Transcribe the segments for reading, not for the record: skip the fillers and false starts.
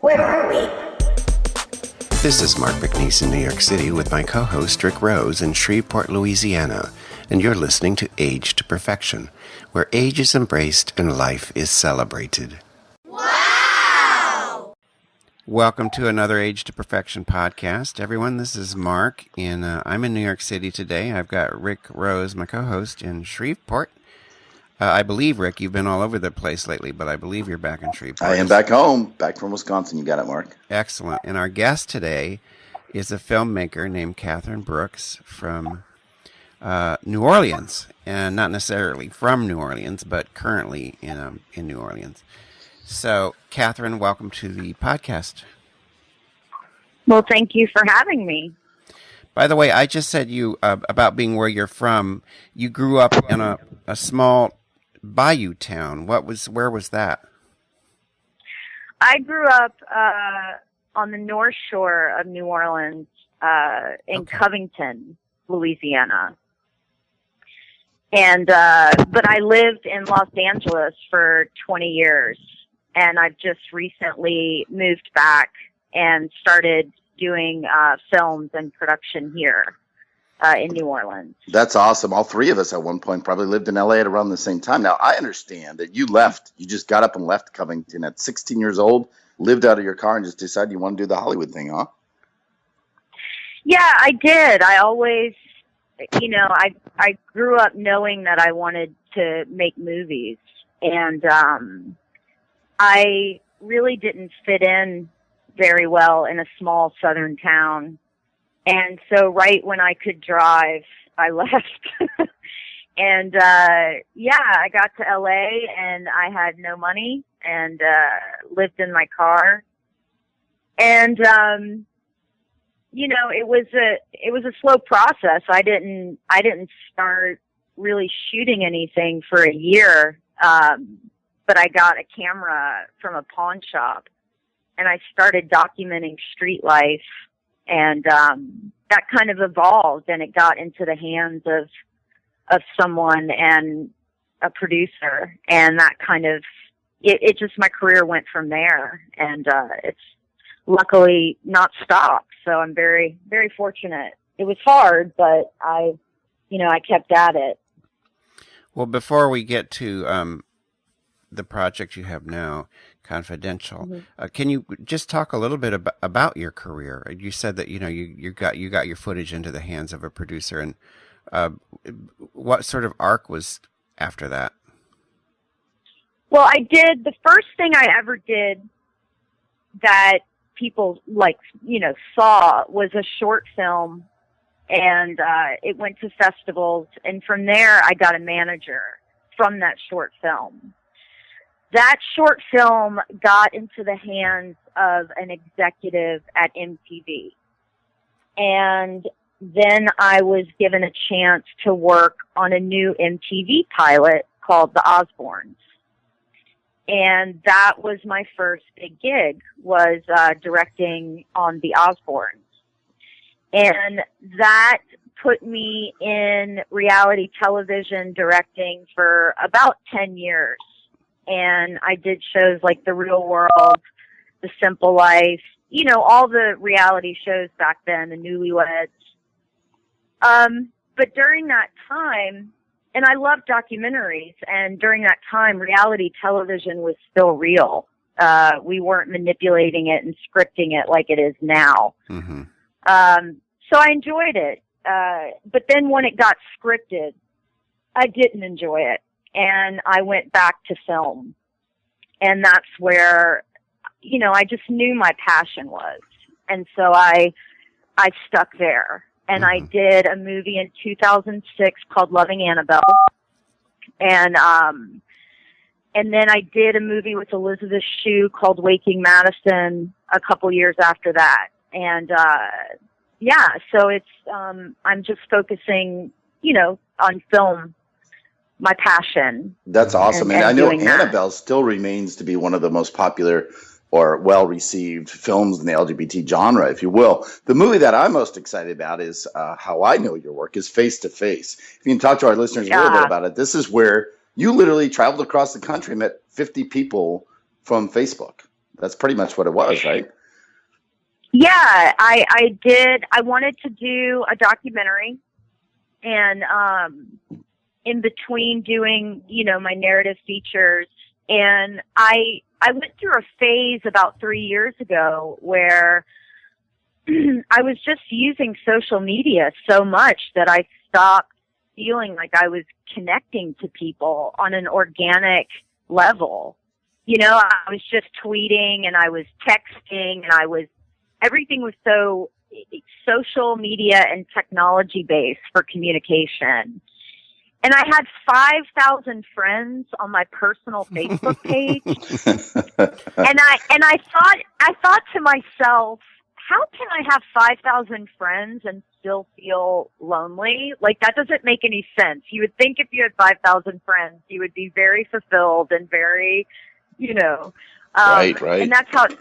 Where are we? This is Mark McNease in New York City with my co-host Rick Rose in Shreveport, Louisiana, and you're listening to Age to Perfection, where age is embraced and life is celebrated. Wow! Welcome to another Age to Perfection podcast, everyone. This is Mark, and I'm in New York City today. I've got Rick Rose, my co-host, in Shreveport. I believe, Rick, you've been all over the place lately, but I believe you're back in Shreveport. I am back home, back from Wisconsin. You got it, Mark. Excellent. And our guest today is a filmmaker named Katherine Brooks from New Orleans, and not necessarily from New Orleans, but currently in New Orleans. So, Katherine, welcome to the podcast. Well, thank you for having me. By the way, I just said you about being where you're from. You grew up in a small bayou town. Where was that? I grew up on the North Shore of New Orleans in Covington, Louisiana. And but I lived in Los Angeles for 20 years, and I've just recently moved back and started doing films and production here in New Orleans. That's awesome. All three of us at one point probably lived in LA at around the same time. Now, I understand that you just got up and left Covington at 16 years old, lived out of your car, and just decided you want to do the Hollywood thing, huh? Yeah, I did. I always, I grew up knowing that I wanted to make movies, and I really didn't fit in very well in a small southern town. And so right when I could drive, I left. And, I got to LA and I had no money and, lived in my car. And, it was a slow process. I didn't start really shooting anything for a year. But I got a camera from a pawn shop and I started documenting street life. And that kind of evolved, and it got into the hands of someone and a producer, and that kind of it just my career went from there, and it's luckily not stopped. So I'm very, very fortunate. It was hard, but I kept at it. Well, before we get to the project you have now, Confidential, can you just talk a little bit about your career? You said that you got your footage into the hands of a producer, and what sort of arc was after that? Well, I did the first thing I ever did that people saw was a short film, and it went to festivals, and from there I got a manager from that short film. That short film got into the hands of an executive at MTV. And then I was given a chance to work on a new MTV pilot called The Osbournes. And that was my first big gig, was directing on The Osbournes. And that put me in reality television directing for about 10 years. And I did shows like The Real World, The Simple Life, all the reality shows back then, the Newlyweds. But during that time, and I loved documentaries, and during that time, reality television was still real. We weren't manipulating it and scripting it like it is now. Mm-hmm. So I enjoyed it. But then when it got scripted, I didn't enjoy it. And I went back to film. And that's where, I just knew my passion was. And so I stuck there. And I did a movie in 2006 called Loving Annabelle. And then I did a movie with Elizabeth Shue called Waking Madison a couple years after that. And, so it's, I'm just focusing, on film, my passion. That's awesome. And I know Annabelle still remains to be one of the most popular or well-received films in the LGBT genre, if you will. The movie that I'm most excited about is how I know your work is Face to Face. If you can talk to our listeners a little bit about it, this is where you literally traveled across the country, met 50 people from Facebook. That's pretty much what it was, right? Yeah, I did. I wanted to do a documentary, and in between doing, my narrative features, and I went through a phase about 3 years ago where I was just using social media so much that I stopped feeling like I was connecting to people on an organic level. I was just tweeting and I was texting and everything was so social media and technology based for communication. And I had 5,000 friends on my personal Facebook page. and I thought to myself, how can I have 5,000 friends and still feel lonely? Like, that doesn't make any sense. You would think if you had 5,000 friends, you would be very fulfilled and very, right. And that's how it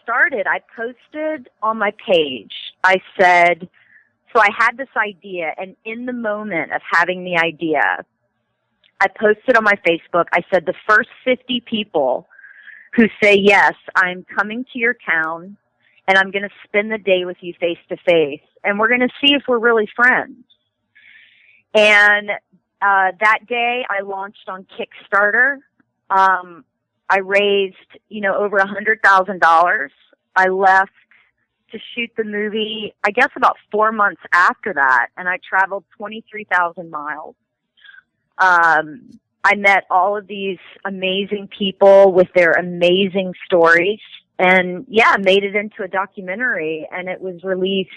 started. I posted on my page. I said, so I had this idea, and in the moment of having the idea, I posted on my Facebook, I said, the first 50 people who say, yes, I'm coming to your town, and I'm going to spend the day with you face to face, and we're going to see if we're really friends. And that day, I launched on Kickstarter. I raised, over $100,000. I left to shoot the movie, I guess about 4 months after that, and I traveled 23,000 miles. I met all of these amazing people with their amazing stories, and made it into a documentary, and it was released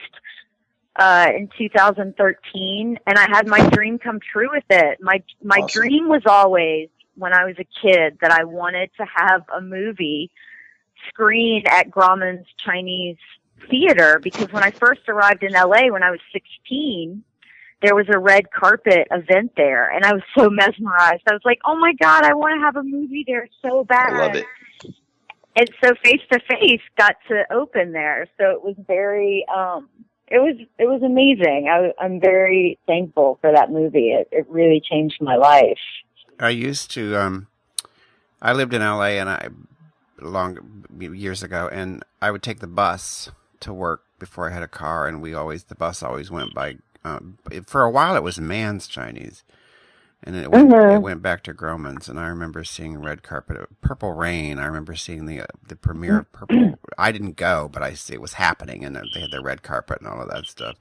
in 2013, and I had my dream come true with it. My Awesome. Dream was always, when I was a kid, that I wanted to have a movie screened at Grauman's Chinese Theater, because when I first arrived in LA when I was 16, there was a red carpet event there, and I was so mesmerized. I was like, oh my God, I want to have a movie there so bad. I love it. And so Face to Face got to open there. So it was very, it was amazing. I'm very thankful for that movie. It really changed my life. I used to, I lived in LA years ago, and I would take the bus to work before I had a car, and the bus always went by, for a while it was Mann's Chinese, and it went back to Grauman's, and I remember seeing red carpet, Purple Rain. I remember seeing the premiere of Purple. I didn't go, but it was happening, and they had the red carpet and all of that stuff.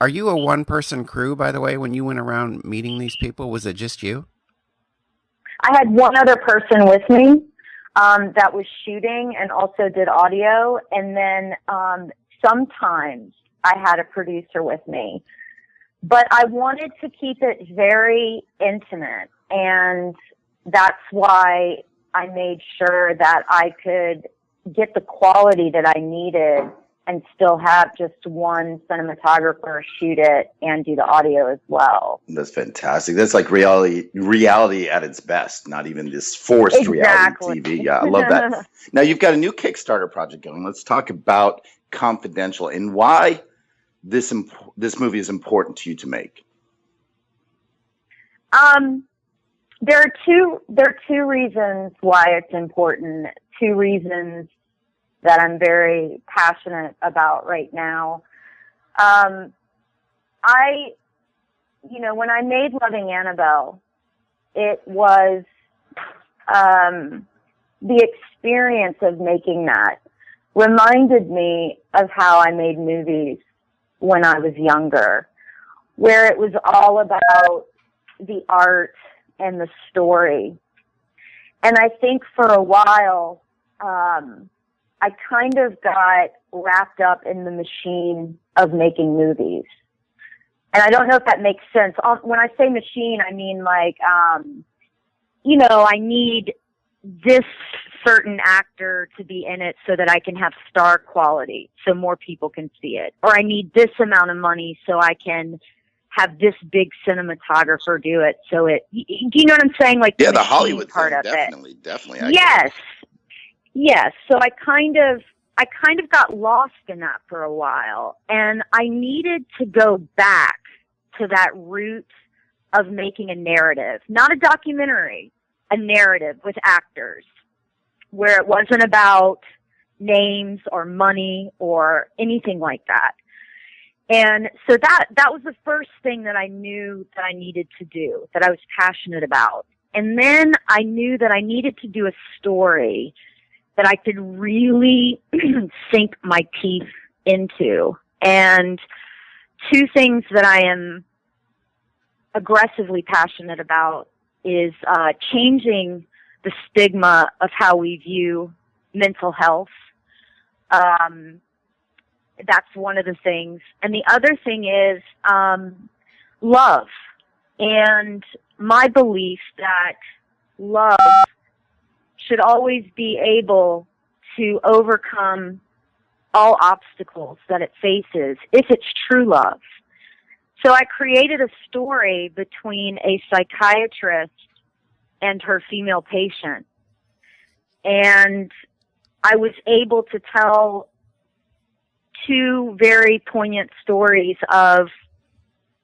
Are you a one-person crew, by the way, when you went around meeting these people? Was it just you? I had one other person with me that was shooting and also did audio, and then sometimes I had a producer with me. But I wanted to keep it very intimate, and that's why I made sure that I could get the quality that I needed and still have just one cinematographer shoot it and do the audio as well. That's fantastic. That's like reality at its best, not even this forced reality TV. Yeah, I love that. Now, you've got a new Kickstarter project going. Let's talk about Confidential and why this movie is important to you to make. There are two reasons why it's important. Two reasons that I'm very passionate about right now. When I made Loving Annabelle, it was the experience of making that reminded me of how I made movies when I was younger, where it was all about the art and the story. And I think for a while, I kind of got wrapped up in the machine of making movies. And I don't know if that makes sense. When I say machine, I mean like, I need this certain actor to be in it so that I can have star quality so more people can see it. Or I need this amount of money so I can have this big cinematographer do it. So do you know what I'm saying? Like, the Hollywood part thing, of it. Definitely. Yes. So I kind of got lost in that for a while, and I needed to go back to that root of making a narrative, not a documentary, a narrative with actors. where it wasn't about names or money or anything like that. And so that was the first thing that I knew that I needed to do, that I was passionate about. And then I knew that I needed to do a story that I could really sink my teeth into. And two things that I am aggressively passionate about is changing the stigma of how we view mental health. That's one of the things. And the other thing is love. And my belief that love should always be able to overcome all obstacles that it faces if it's true love. So I created a story between a psychiatrist and her female patient. And I was able to tell two very poignant stories of,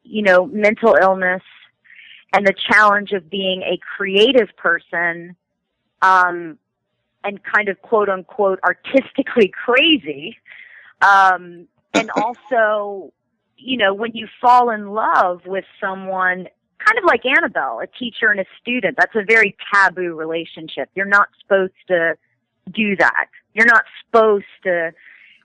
mental illness and the challenge of being a creative person, and kind of quote unquote artistically crazy. And also, when you fall in love with someone, kind of like Annabelle, a teacher and a student, that's a very taboo relationship. You're not supposed to do that. You're not supposed to,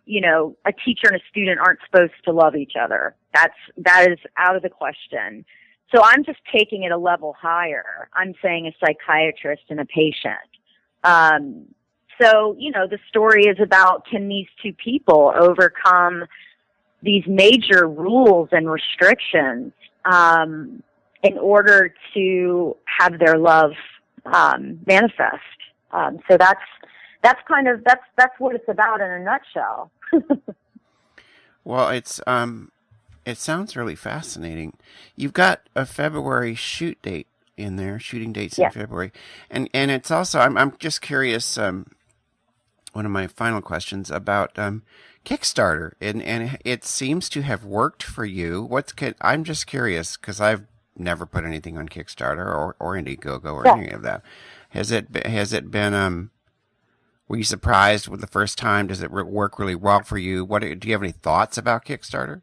a teacher and a student aren't supposed to love each other. That is out of the question. So I'm just taking it a level higher. I'm saying a psychiatrist and a patient. So, the story is about, can these two people overcome these major rules and restrictions in order to have their love manifest? So that's what it's about in a nutshell. Well, it sounds really fascinating. You've got a February shoot date in there, shooting dates in February, and it's also I'm just curious. One of my final questions about Kickstarter, and it seems to have worked for you. I'm just curious because I've never put anything on Kickstarter or Indiegogo or any of that. Has it been? Were you surprised with the first time? Does it work really well for you? Do you have any thoughts about Kickstarter?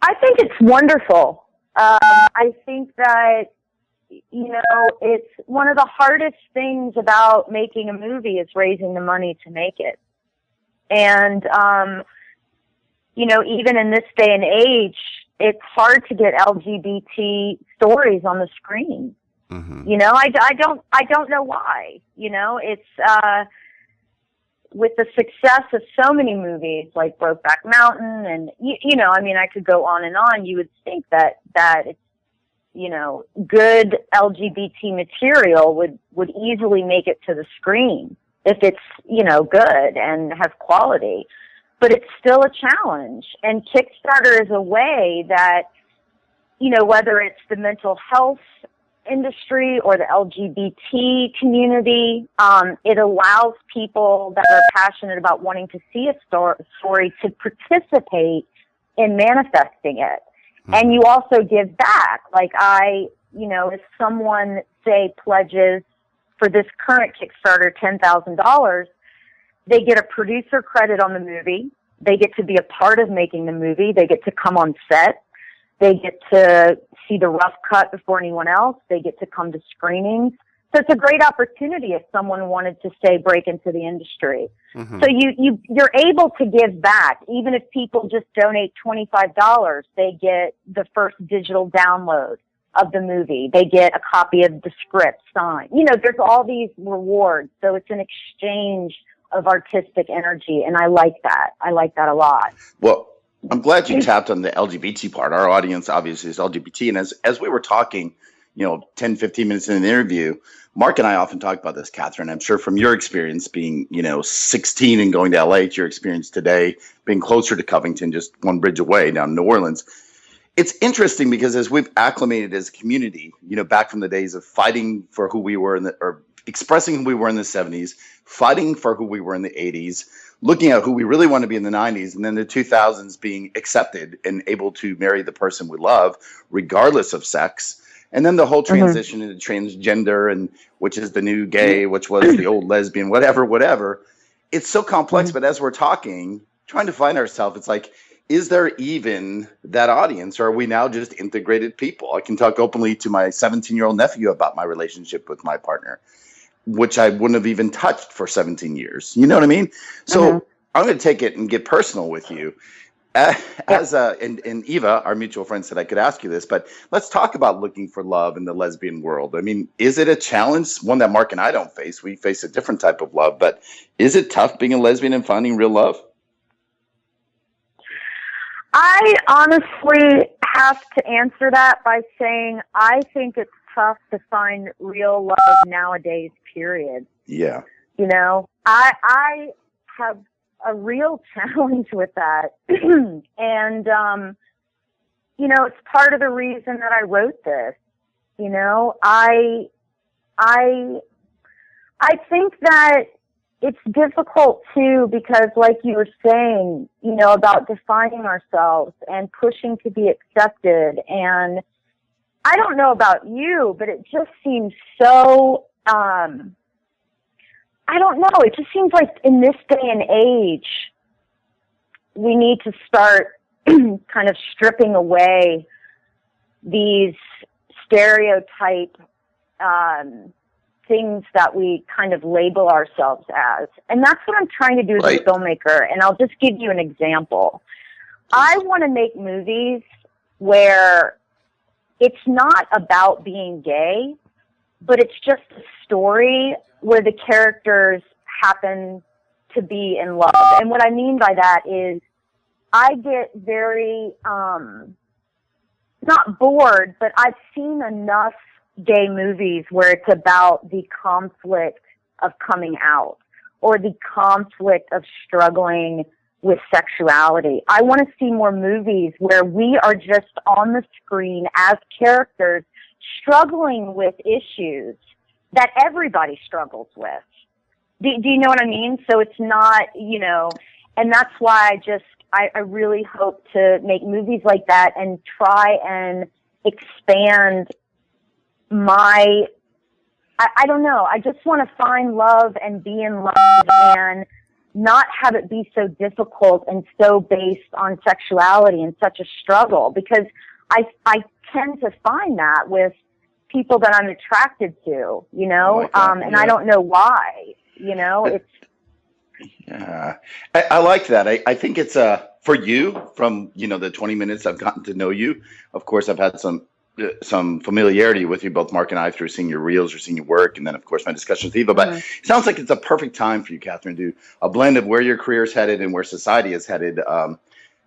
I think it's wonderful. I think that, it's one of the hardest things about making a movie is raising the money to make it. And, even in this day and age, it's hard to get LGBT stories on the screen. Mm-hmm. I don't know why. It's with the success of so many movies like Brokeback Mountain, and I could go on and on. You would think that it's good LGBT material would easily make it to the screen if it's good and has quality, but it's still a challenge. And Kickstarter is a way that whether it's the mental health industry or the LGBT community, it allows people that are passionate about wanting to see a story to participate in manifesting it. Mm-hmm. And you also give back. Like if someone, say, pledges for this current Kickstarter $10,000, they get a producer credit on the movie. They get to be a part of making the movie. They get to come on set. They get to see the rough cut before anyone else. They get to come to screenings. So it's a great opportunity if someone wanted to, say, break into the industry. Mm-hmm. So you're able to give back. Even if people just donate $25, they get the first digital download of the movie. They get a copy of the script signed. There's all these rewards. So it's an exchange of artistic energy, and I like that. I like that a lot. Well, I'm glad you tapped on the LGBT part. Our audience obviously is LGBT. And as we were talking, 10, 15 minutes in the interview, Mark and I often talk about this, Katherine. I'm sure from your experience being, 16 and going to LA, to your experience today, being closer to Covington, just one bridge away down in New Orleans. It's interesting because as we've acclimated as a community, back from the days of fighting for who we were or expressing who we were in the 70s, fighting for who we were in the 80s, looking at who we really want to be in the 90s, and then the 2000s being accepted and able to marry the person we love, regardless of sex. And then the whole transition into transgender, and which is the new gay, which was the old lesbian, whatever. It's so complex, but as we're talking, trying to find ourselves, it's like, is there even that audience, or are we now just integrated people? I can talk openly to my 17-year-old nephew about my relationship with my partner, which I wouldn't have even touched for 17 years. You know what I mean? So I'm going to take it and get personal with you. And Eva, our mutual friend, said I could ask you this, but let's talk about looking for love in the lesbian world. I mean, is it a challenge? One that Mark and I don't face. We face a different type of love, but is it tough being a lesbian and finding real love? I honestly have to answer that by saying I think it's tough to find real love nowadays, period. Yeah. You know, I have a real challenge with that. And, you know, it's part of the reason that I wrote this. You know, I think that it's difficult too, because like you were saying, you know, about defining ourselves and pushing to be accepted. And I don't know about you, but it just seems so, I don't know. It just seems like in this day and age, we need to start kind of stripping away these stereotype things that we kind of label ourselves as. And that's what I'm trying to do as a filmmaker. And I'll just give you an example. I want to make movies where it's not about being gay, but it's just a story where the characters happen to be in love. And what I mean by that is I get very, not bored, but I've seen enough gay movies where it's about the conflict of coming out or the conflict of struggling with sexuality. I want to see more movies where we are just on the screen as characters struggling with issues that everybody struggles with. Do you know what I mean? So it's not, you know, and that's why I really hope to make movies like that and try and expand I don't know. I just want to find love and be in love and not have it be so difficult and so based on sexuality and such a struggle, because I tend to find that with people that I'm attracted to, you know, and I don't know why, you know, it's. Yeah, I like that. I think it's for you, from, you know, the 20 minutes I've gotten to know you. Of course, I've had some familiarity with you, both Mark and I, through seeing your reels or seeing your work, and then of course my discussions with Eva. But it sounds like it's a perfect time for you, Katherine, to do a blend of where your career is headed and where society is headed.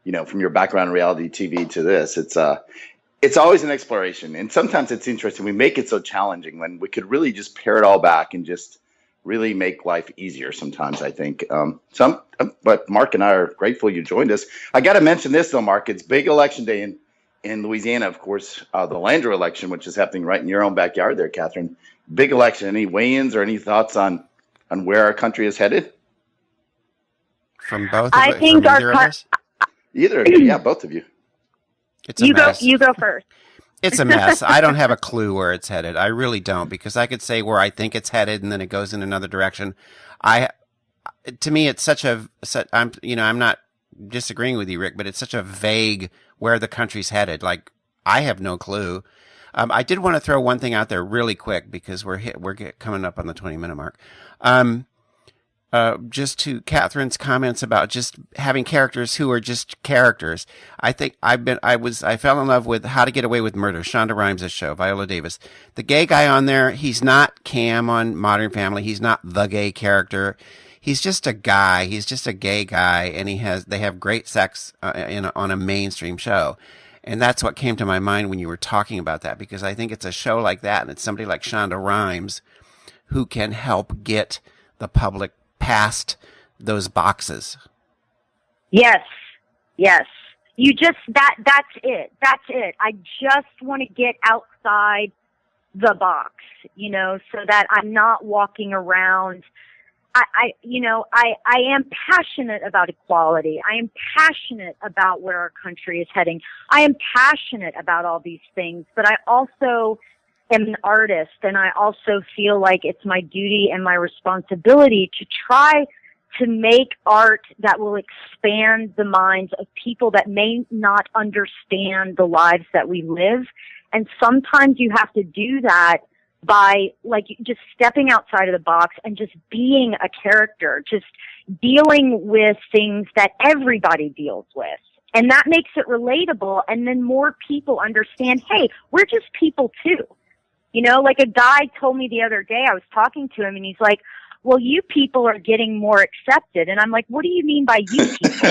You know, from your background in reality TV to this, it's always an exploration, and sometimes it's interesting. We make it so challenging when we could really just pare it all back and just really make life easier sometimes, I think. But Mark and I are grateful you joined us. I got to mention this though, Mark. It's big election day in Louisiana, of course, the Landry election, which is happening right in your own backyard there, Katherine. Big election. Any weigh-ins or any thoughts on where our country is headed? From both of I think from either of us? Either, yeah, both of you. It's a mess. You go first. It's a mess. I don't have a clue where it's headed. I really don't, because I could say where I think it's headed and then it goes in another direction. To me, it's I'm not disagreeing with you, Rick, but it's such a vague where the country's headed. Like, I have no clue. I did want to throw one thing out there really quick, because we're coming up on the 20-minute mark. Just to Katherine's comments about just having characters who are just characters. I think I fell in love with How to Get Away with Murder, Shonda Rhimes' show, Viola Davis. The gay guy on there, he's not Cam on Modern Family. He's not the gay character. He's just a guy. He's just a gay guy, and they have great sex on a mainstream show. And that's what came to my mind when you were talking about that, because I think it's a show like that, and it's somebody like Shonda Rhimes who can help get the public past those boxes. Yes. You just, that's it. I just want to get outside the box, you know, so that I'm not walking around. I am passionate about equality. I am passionate about where our country is heading. I am passionate about all these things, but I also am an artist, and I also feel like it's my duty and my responsibility to try to make art that will expand the minds of people that may not understand the lives that we live. And sometimes you have to do that by like just stepping outside of the box and just being a character, just dealing with things that everybody deals with. And that makes it relatable, and then more people understand, hey, we're just people too. You know, like a guy told me the other day, I was talking to him, and he's like, well, you people are getting more accepted. And I'm like, what do you mean by you people?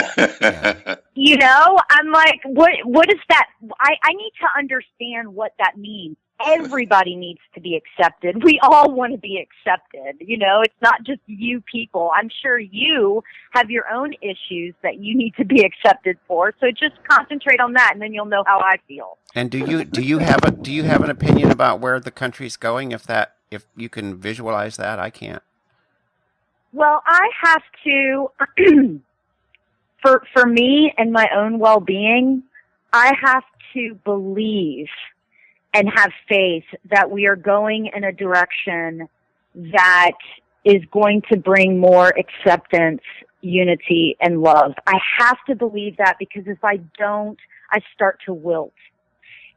You know, I'm like, what is that? I need to understand what that means. Everybody needs to be accepted. We all want to be accepted. You know, it's not just you people. I'm sure you have your own issues that you need to be accepted for. So just concentrate on that, and then you'll know how I feel. And do you have an opinion about where the country's going? If you can visualize that, I can't. Well, I have to, for me and my own well-being, I have to believe and have faith that we are going in a direction that is going to bring more acceptance, unity, and love. I have to believe that, because if I don't, I start to wilt.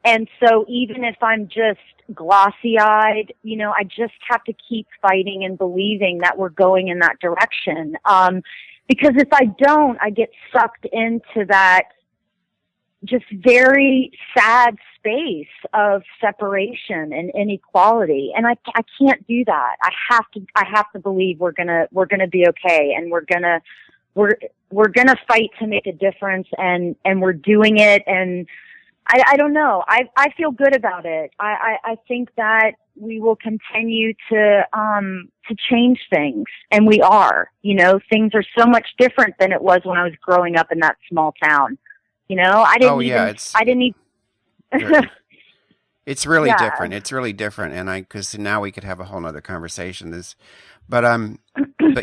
And so even if I'm just glossy-eyed, you know, I just have to keep fighting and believing that we're going in that direction. Because if I don't, I get sucked into that just very sad space of separation and inequality. And I can't do that. I have to believe we're gonna be okay, and we're gonna fight to make a difference, and we're doing it. And I don't know. I feel good about it. I think that we will continue to change things, and we are. You know, things are so much different than it was when I was growing up in that small town. You know, I didn't even. It's really different. It's really different, and because now we could have a whole nother conversation. But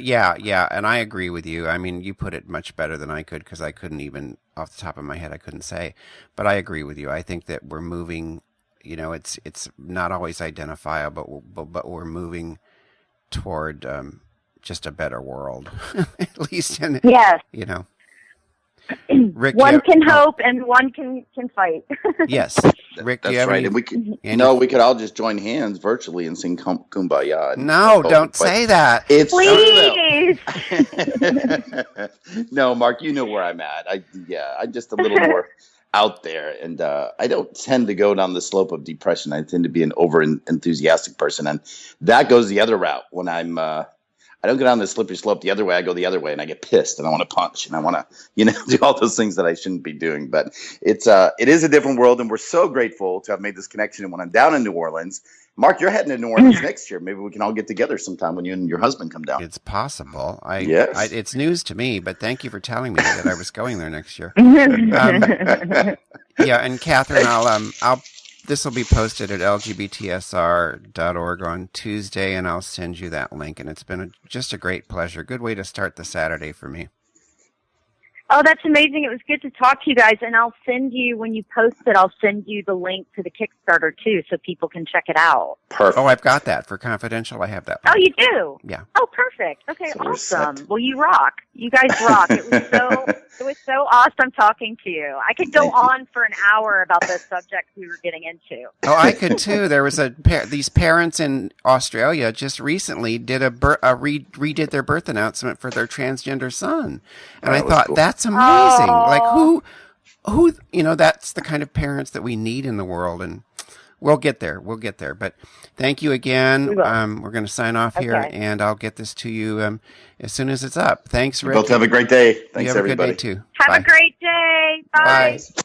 yeah, and I agree with you. I mean, you put it much better than I could, because I couldn't even, off the top of my head, I couldn't say. But I agree with you. I think that we're moving. You know, it's not always identifiable, but we're moving toward just a better world, at least in you know. Rick, one can hope and one can fight. Yes, Rick, that's right. And we could all just join hands virtually and sing Kumbaya. No, don't say that. Please. No, Mark, you know where I'm at. I'm just a little more out there, and I don't tend to go down the slope of depression. I tend to be an over enthusiastic person, and that goes the other route when I don't go down the slippery slope the other way. I go the other way, and I get pissed, and I want to punch, and I want to, do all those things that I shouldn't be doing. But it is a different world, and we're so grateful to have made this connection. And when I'm down in New Orleans, Mark, you're heading to New Orleans next year. Maybe we can all get together sometime when you and your husband come down. It's possible. Yes. It's news to me, but thank you for telling me that I was going there next year. Yeah, and Catherine, this will be posted at lgbtsr.org on Tuesday, and I'll send you that link. And it's been just a great pleasure. Good way to start the Saturday for me. Oh, that's amazing. It was good to talk to you guys. And I'll send you, when you post it, I'll send you the link to the Kickstarter, too, so people can check it out. Perfect. Oh, I've got that. For confidential, I have that. Oh, you do? Yeah. Oh, perfect. Okay, so awesome. Well, you rock. You guys rock. It was so awesome talking to you. I could go on for an hour about the subjects we were getting into. Oh, I could, too. There was these parents in Australia just recently did redid their birth announcement for their transgender son. And I thought, cool. That's amazing. Oh. Like who, that's the kind of parents that we need in the world, and we'll get there. But thank you again. We're going to sign off here, and I'll get this to you as soon as it's up. Thanks, Rick. You both have a great day. Thanks, you have everybody. A good day too. Have a great day. Bye. Bye.